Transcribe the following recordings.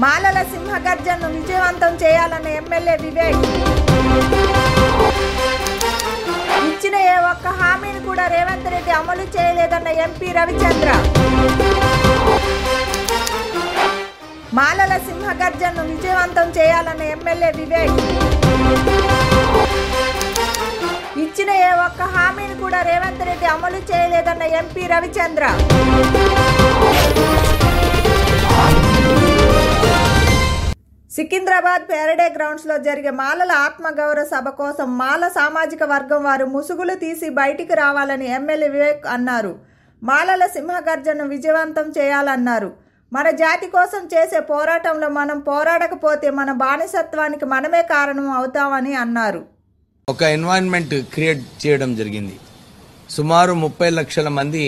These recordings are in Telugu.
మాలల సింహగర్జనను విజయవంతం చేయాలన్న ఎమ్మెల్యే వివేక్. ఇచ్చిన ఏ ఒక్క హామీని కూడా రేవంత్ రెడ్డి అమలు చేయలేదన్న ఎంపీ రవిచంద్ర. మాలల సింహగర్జనను విజయవంతం చేయాలన్న ఎమ్మెల్యే వివేక్. ఇచ్చిన ఏ ఒక్క హామీని కూడా రేవంత్ రెడ్డి అమలు చేయలేదన్న ఎంపీ రవిచంద్ర. సికింద్రాబాద్ ప్యారడే గ్రౌండ్స్లో జరిగే మాలల ఆత్మగౌరవ సభ కోసం మాల సామాజిక వర్గం వారు ముసుగులు తీసి బయటికి రావాలని ఎమ్మెల్యే వివేక్ అన్నారు. మాలల సింహగర్జనను విజయవంతం చేయాలన్నారు. మన జాతి కోసం చేసే పోరాటంలో మనం పోరాడకపోతే మన బానిసత్వానికి మనమే కారణం అవుతామని అన్నారు. ఒక ఎన్వైరన్మెంట్ క్రియేట్ చేయడం జరిగింది. సుమారు 30 లక్షల మంది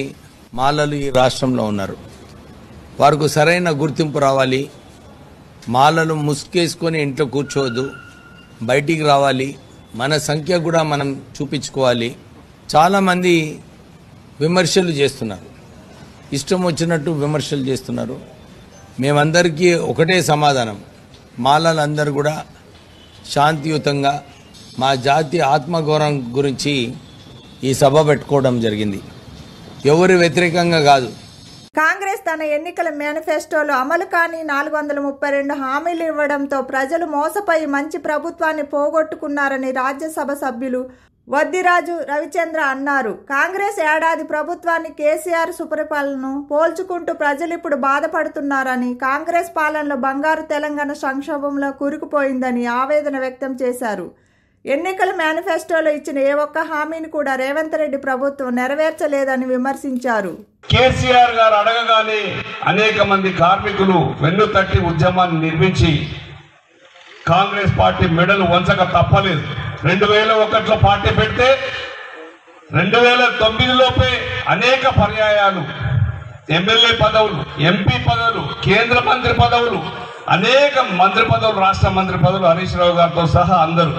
మాలలు ఈ రాష్ట్రంలో ఉన్నారు. వారికి సరైన గుర్తింపు రావాలి. మాలలు ముసుకేసుకొని ఇంట్లో కూర్చోవద్దు, బయటికి రావాలి. మన సంఖ్య కూడా మనం చూపించుకోవాలి. చాలామంది విమర్శలు చేస్తున్నారు, ఇష్టం వచ్చినట్టు విమర్శలు చేస్తున్నారు. మేమందరికీ ఒకటే సమాధానం, మాలలందరూ కూడా శాంతియుతంగా మా జాతి ఆత్మగౌరవం గురించి ఈ సభ పెట్టుకోవడం జరిగింది. ఎవరు వ్యతిరేకంగా కాదు. కాంగ్రెస్ తన ఎన్నికల మేనిఫెస్టోలో అమలు కాని 432 హామీలు ఇవ్వడంతో ప్రజలు మోసపోయి మంచి ప్రభుత్వాన్ని పోగొట్టుకున్నారని రాజ్యసభ సభ్యులు వద్దిరాజు రవిచంద్ర అన్నారు. కాంగ్రెస్ ఏడాది ప్రభుత్వాన్ని కేసీఆర్ సుపరిపాలనను పోల్చుకుంటూ ప్రజలు ఇప్పుడు బాధపడుతున్నారని, కాంగ్రెస్ పాలనలో బంగారు తెలంగాణ సంక్షోభంలో కూరుకుపోయిందని ఆవేదన వ్యక్తం చేశారు. ఎన్నికల మేనిఫెస్టోలో ఇచ్చిన ఏ ఒక్క హామీని కూడా రేవంత్ రెడ్డి ప్రభుత్వం నెరవేర్చలేదని విమర్శించారు. కేసీఆర్ గారు అడగగానే అనేక మంది కార్మికులు వెన్ను తట్టి ఉద్యమాన్ని నిర్మించి కాంగ్రెస్ పార్టీ మెడలు వంచక తప్పలేదు. 2001లో పార్టీ పెడితే 2009లోపే అనేక పర్యాయాలు ఎమ్మెల్యే పదవులు, ఎంపీ పదవులు, కేంద్ర మంత్రి పదవులు, అనేక మంత్రి పదవులు, రాష్ట్ర మంత్రి పదవులు హరీష్ రావు గారితో సహా అందరూ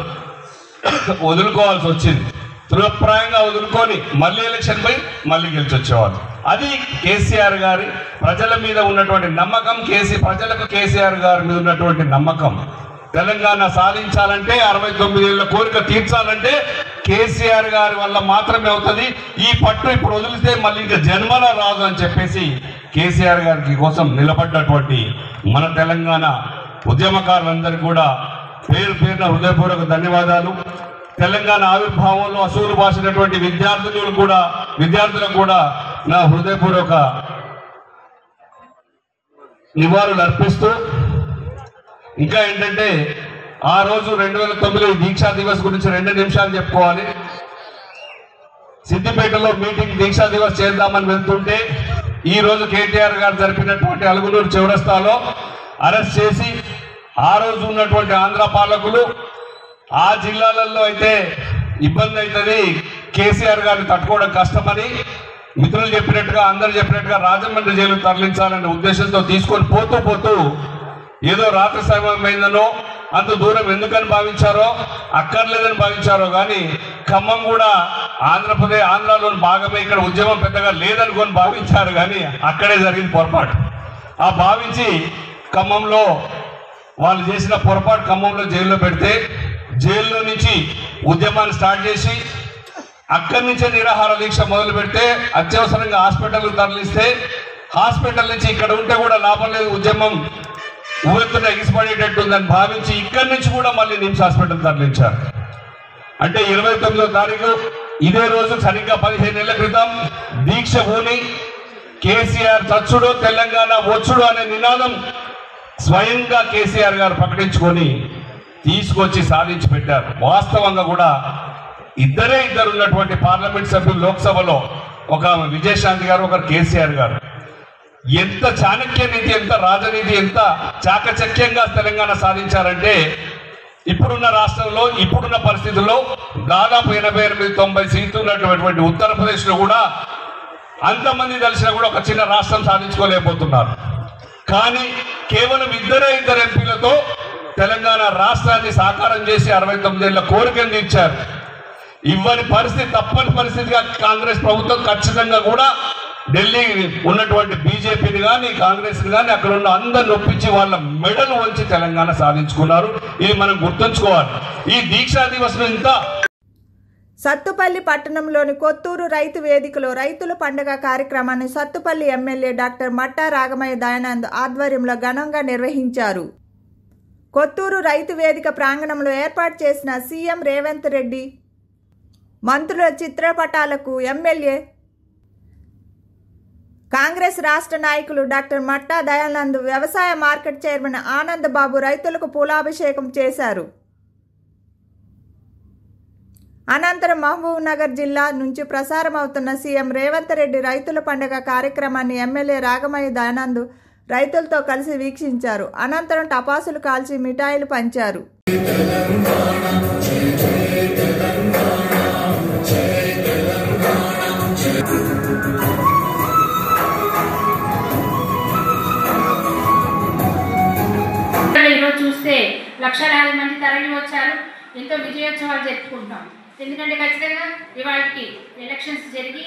వదులుకోవాల్సి వచ్చింది. తృప్రాయంగా వదులుకొని మళ్ళీ ఎలక్షన్ పోయి మళ్ళీ గెలిచి వచ్చేవాళ్ళు. అది కేసీఆర్ గారి ప్రజల మీద ఉన్నటువంటి నమ్మకం, ప్రజలకు కేసీఆర్ గారి మీద ఉన్నటువంటి నమ్మకం. తెలంగాణ సాధించాలంటే 69 ఏళ్ల కోరిక తీర్చాలంటే కేసీఆర్ గారి వల్ల మాత్రమే అవుతుంది. ఈ పట్టు ఇప్పుడు వదిలితే మళ్ళీ ఇంకా జన్మలో రాదు అని చెప్పేసి కేసీఆర్ గారికి కోసం నిలబడ్డటువంటి మన తెలంగాణ ఉద్యమకారులందరికీ కూడా పేరు పేరున హృదయపూర్వక ధన్యవాదాలు. తెలంగాణ ఆవిర్భావంలో అసూలు బాసినటువంటి విద్యార్థులకు కూడా నా హృదయపూర్వక నివాళులు అర్పిస్తూ, ఇంకా ఏంటంటే ఆ రోజు 2009 దీక్షా దివస్ గురించి 2 నిమిషాలు చెప్పుకోవాలి. సిద్దిపేటలో మీటింగ్ దీక్షా దివస్ చేద్దామని వెళ్తుంటే ఈ రోజు కేటీఆర్ గారు జరిపినటువంటి అలుగునూరు చౌరస్తాలో అరెస్ట్ చేసి ఆ రోజు ఉన్నటువంటి ఆంధ్ర పాలకులు ఆ జిల్లాలలో అయితే ఇబ్బంది అవుతుంది, కేసీఆర్ గారిని తట్టుకోవడం కష్టమని మిత్రులు చెప్పినట్టుగా అందరు చెప్పినట్టుగా రాజమండ్రి జైలు తరలించాలనే ఉద్దేశంతో తీసుకొని పోతూ ఏదో రాత్రి సమయమైందనో అంత దూరం ఎందుకని భావించారో, అక్కర్లేదని భావించారో కానీ ఖమ్మం కూడా ఆంధ్రలోని భాగమే, ఇక్కడ ఉద్యమం పెద్దగా లేదనుకొని భావించారు కానీ అక్కడే జరిగింది పొరపాటు. ఆ భావించి ఖమ్మంలో వాళ్ళు చేసిన పొరపాటు ఖమ్మంలో జైల్లో పెడితే జైల్లో నుంచి ఉద్యమాన్ని స్టార్ట్ చేసి అక్కడి నుంచే నిరాహార దీక్ష మొదలు పెడితే అత్యవసరంగా హాస్పిటల్కి తరలిస్తే హాస్పిటల్ నుంచి ఇక్కడ ఉంటే కూడా లాభం లేదు, ఉద్యమం ఊరెత్తున ఎగిసిపడేటట్టుందని భావించి ఇక్కడి నుంచి కూడా మళ్ళీ నిమ్స్ హాస్పిటల్ తరలించారు. అంటే 29వ తారీఖు ఇదే రోజు సరిగ్గా 15 ఏళ్ల క్రితం దీక్ష భూని కేసీఆర్ చచ్చుడు తెలంగాణ వచ్చుడు అనే నినాదం స్వయంగా కేసీఆర్ గారు ప్రకటించుకొని తీసుకొచ్చి సాధించి పెట్టారు. వాస్తవంగా కూడా ఇద్దరు ఉన్నటువంటి పార్లమెంట్ సభ్యులు లోక్సభలో, ఒక విజయశాంతి గారు, ఒకరు కేసీఆర్ గారు, ఎంత చాణక్య నీతి, ఎంత రాజనీతి, ఎంత చాకచక్యంగా తెలంగాణ సాధించారంటే ఇప్పుడున్న రాష్ట్రంలో ఇప్పుడున్న పరిస్థితుల్లో దాదాపు 88-90 సీట్లు ఉన్నటువంటి ఉత్తరప్రదేశ్లో కూడా అంతమంది కలిసినా కూడా ఒక చిన్న రాష్ట్రం సాధించుకోలేకపోతున్నారు. కానీ కేవలం ఇద్దరు ఎంపీలతో తెలంగాణ రాష్ట్రాన్ని సాకారం చేసి 69 ఏళ్ల కోరికను తీర్చారు. ఇవ్వని పరిస్థితి, తప్పని పరిస్థితిగా కాంగ్రెస్ ప్రభుత్వం ఖచ్చితంగా కూడా ఢిల్లీ ఉన్నటువంటి బీజేపీని కానీ కాంగ్రెస్ని కానీ అక్కడ ఉన్న అందరిని ఒప్పించి వాళ్ళ మెడలు వంచి తెలంగాణ సాధించుకున్నారు. ఇది మనం గుర్తుంచుకోవాలి. ఈ దీక్షా దివస్ ఇంత సత్తుపల్లి పట్టణంలోని కొత్తూరు రైతు వేదికలో రైతుల పండుగ కార్యక్రమాన్ని సత్తుపల్లి ఎమ్మెల్యే డాక్టర్ మట్టా రాగమయ్య దయానంద్ ఆధ్వర్యంలో ఘనంగా నిర్వహించారు. కొత్తూరు రైతు వేదిక ప్రాంగణంలో ఏర్పాటు చేసిన సీఎం రేవంత్ రెడ్డి మంత్రుల చిత్రపటాలకు ఎమ్మెల్యే కాంగ్రెస్ రాష్ట్ర నాయకులు డాక్టర్ మట్టా దయానంద్, వ్యవసాయ మార్కెట్ చైర్మన్ ఆనంద్ బాబు రైతులకు పూలాభిషేకం చేశారు. అనంతరం మహబూబ్ నగర్ జిల్లా నుంచి ప్రసారం అవుతున్న సీఎం రేవంత్ రెడ్డి రైతుల పండుగ కార్యక్రమాన్ని ఎమ్మెల్యే రాగమయ్య దయానంద్ రైతులతో కలిసి వీక్షించారు. అనంతరం టపాసులు కాల్చి మిఠాయిలు పంచారు. ఈరోజు చూస్తే లక్షలాది మంది తరలి వచ్చారు. ఎంతో విజయోత్సవాలు జరుపుకుంటాం. ఎందుకంటే ఖచ్చితంగా ఇవాళకి ఎలక్షన్స్ జరిగి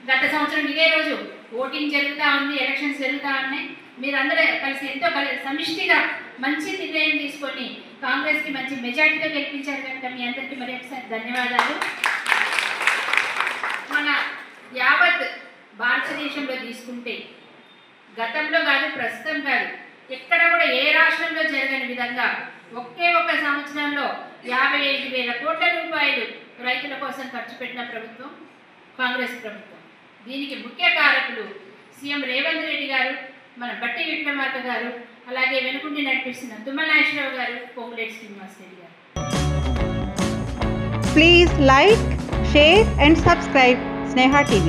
గత సంవత్సరం ఇదే రోజు ఓటింగ్ జరుగుతూ ఉంది, ఎలక్షన్స్ జరుగుతూ ఉన్నాయి. మీరందరూ కలిసి ఎంతో సమిష్టిగా మంచి నిర్ణయం తీసుకొని కాంగ్రెస్కి మంచి మెజార్టీతో గెలిపించారు కనుక మీ అందరికీ మరి ఒకసారి ధన్యవాదాలు. మన యావత్ భారతదేశంలో తీసుకుంటే గతంలో కాదు, ప్రస్తుతం కాదు, ఎక్కడ కూడా ఏ రాష్ట్రంలో జరగని విధంగా ఒకే ఒక్క సంవత్సరంలో 55,000 కోట్ల రూపాయలు రైతుల కోసం ఖర్చు పెట్టిన ప్రభుత్వం కాంగ్రెస్ ప్రభుత్వం. దీనికి ముఖ్య కారకులు సీఎం రేవంత్ రెడ్డి గారు, మన బట్టి విక్రమార్క గారు, అలాగే వెనుకుండి నడిపిస్తున్న తుమ్మల నాగేశ్వరరావు గారు, పొంగులేటి శ్రీనివాస్ రెడ్డి గారు. Please like, share and subscribe Sneha TV.